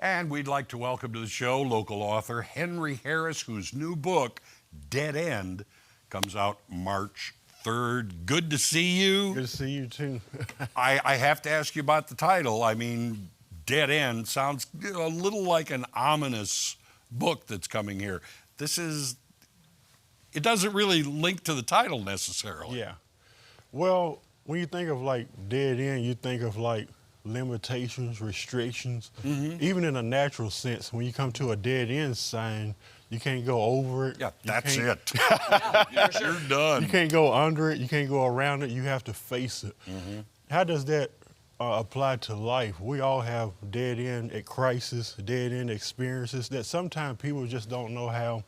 And we'd like to welcome to the show local author Henry Harris, whose new book, Dead End, comes out March 3rd. Good to see you. Good to see you, too. I have to ask you about the title. I mean, Dead End sounds a little like an ominous book that's coming here. It doesn't really link to the title necessarily. Yeah. Well, when you think of like dead end, you think of like limitations, restrictions. Even in a natural sense, when you come to a dead end sign, you can't go over it. Yeah, that's it. Yeah, sure. You're done. You can't go under it. You can't go around it. You have to face it. How does that apply to life? We all have dead end crisis, dead end experiences that sometimes people just don't know how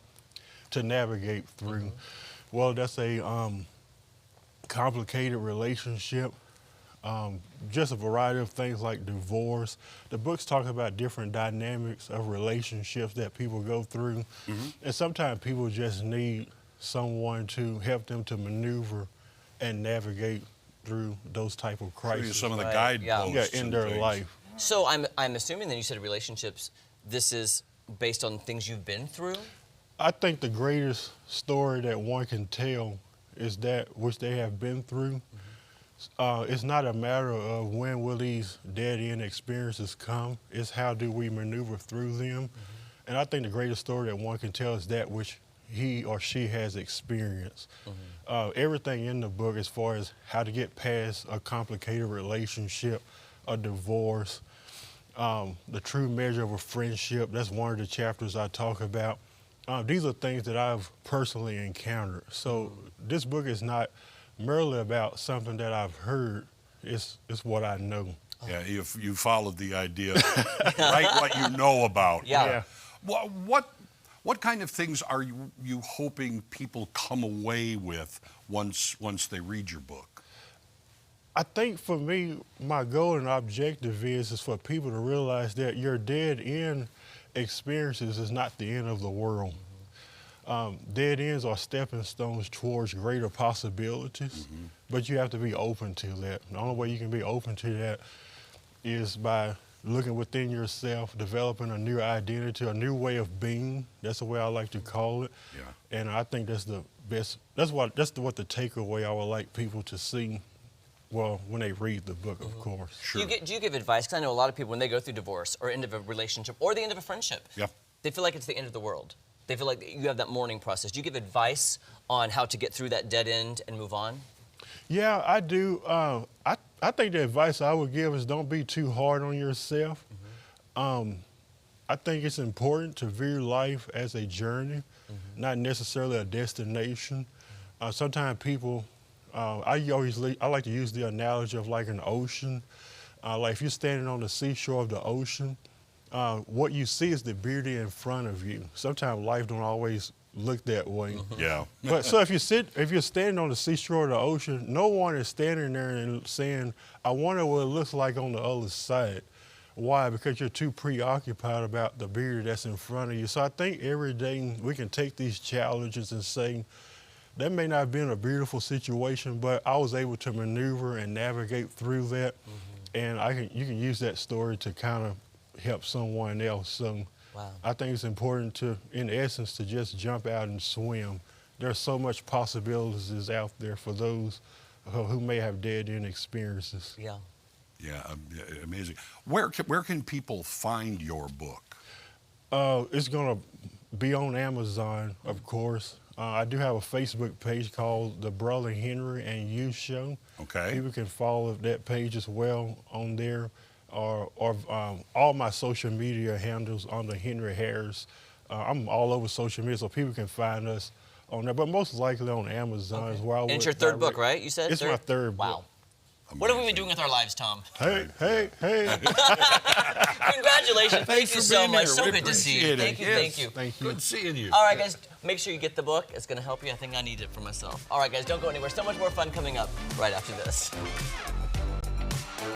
to navigate through. Well, that's a complicated relationship, just a variety of things like divorce. The books talk about different dynamics of relationships that people go through. And sometimes people just need someone to help them to maneuver and navigate through those type of crises. Some of the Right, guideposts in and their things. life. So I'm assuming that you said relationships, this is based on things you've been through? I think the greatest story that one can tell is that which they have been through. It's not a matter of when will these dead-end experiences come. It's how do we maneuver through them. And I think the greatest story that one can tell is that which he or she has experienced. Everything in the book as far as how to get past a complicated relationship, a divorce, the true measure of a friendship. That's one of the chapters I talk about. These are things that I've personally encountered. So this book is not merely about something that I've heard. It's what I know. Yeah, you followed the idea. Write what you know about. Yeah. What kind of things are you hoping people come away with once they read your book? I think for me, my goal and objective is for people to realize that your dead end experiences is not the end of the world. Dead ends are stepping stones towards greater possibilities, but you have to be open to that. The only way you can be open to that is by looking within yourself, developing a new identity, a new way of being. That's the way I like to call it. Yeah. And I think that's the best. That's what the takeaway I would like people to see. Well, when they read the book, of course. Sure. Do you give advice? Because I know a lot of people, when they go through divorce or end of a relationship or the end of a friendship, they feel like it's the end of the world. They feel like you have that mourning process. Do you give advice on how to get through that dead end and move on? Yeah, I do. I think the advice I would give is don't be too hard on yourself. I think it's important to view life as a journey, not necessarily a destination. Sometimes people, I like to use the analogy of like an ocean. Like if you're standing on the seashore of the ocean, what you see is the beauty in front of you. Sometimes life don't always look that way. Yeah. But so if you're standing on the seashore of the ocean, no one is standing there and saying, I wonder what it looks like on the other side. Why? Because you're too preoccupied about the beauty that's in front of you. So I think every day we can take these challenges and say, that may not have been a beautiful situation, but I was able to maneuver and navigate through that. And you can use that story to kind of help someone else. So I think it's important to, in essence, to just jump out and swim. There's so much possibilities out there for those who may have dead-end experiences. Yeah. Yeah, amazing. Where can people find your book? It's going to be on Amazon, of course. I do have a Facebook page called The Brother Henry and You Show. Okay. People can follow that page as well on there, or all my social media handles on the Henry Harris. I'm all over social media, so people can find us on there, but most likely on Amazon is where I would. And it's your third book, right? You said it's my third book. Wow. What have we been doing with our lives, Tom? Hey. Congratulations. Thank you so being much. here. So We good to see you. appreciate it. Thank you. Yes. Thank you. Thank you. Good seeing you. All right, guys, make sure you get the book. It's going to help you. I think I need it for myself. All right, guys, don't go anywhere. So much more fun coming up right after this.